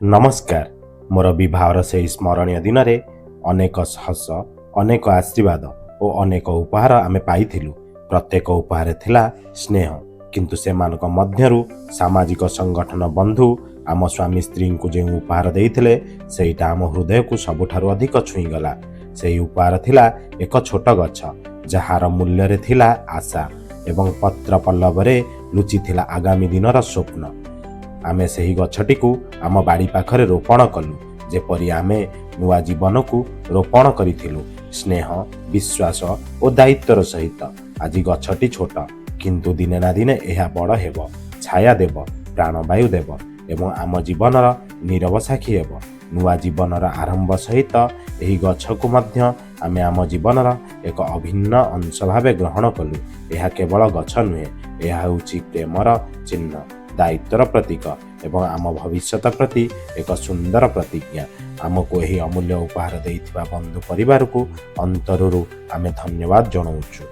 नमस्कार। मोर विवाहर से स्मरणीय दिन में अनेक हस अनेक आशीर्वाद और अनेक उपहार आमे पाइथिलु। प्रत्येक उपहार थिला स्नेह, किंतु सेमानक मध्यरु सामाजिक संगठन बंधु आम स्वामी स्त्री को जो उपहार देइथिले सेटा आम हृदय को सबुठारु अधिक छुईगला। से उपहार थिला एक छोट गछ जार मूल्य रे थिला आशा एवं पत्र पल्लवरे लुचि थिला आगामी दिनर स्वप्न। आमे सही गछटी को आम बाड़ी पाखरे रोपण कलु, जेपरि आमे नुआ जीवन को रोपण करिथिलु स्नेह, विश्वास और दायित्वर सहित। आज गछटी छोट, किंतु दिने ना दिने यह बड़ हेब, छाया देव, प्राणवायु देव एवं आम जीवनर नीरव साक्षी हेब। नुआ जीवनर आरंभ सहित यही गछ को मध्य आमे आम जीवनर एक अभिन्न अंश भाव ग्रहण कलु। यह केवल गछ नुहे, यह होछि प्रेमर चिन्ह, दायित्वर प्रतीक एवं आम भविष्य प्रति एक सुंदर प्रतिज्ञा। आमको यही अमूल्य उपहार देइथिबा बंधु परिवार को अंतरु आमे धन्यवाद जणाउछु।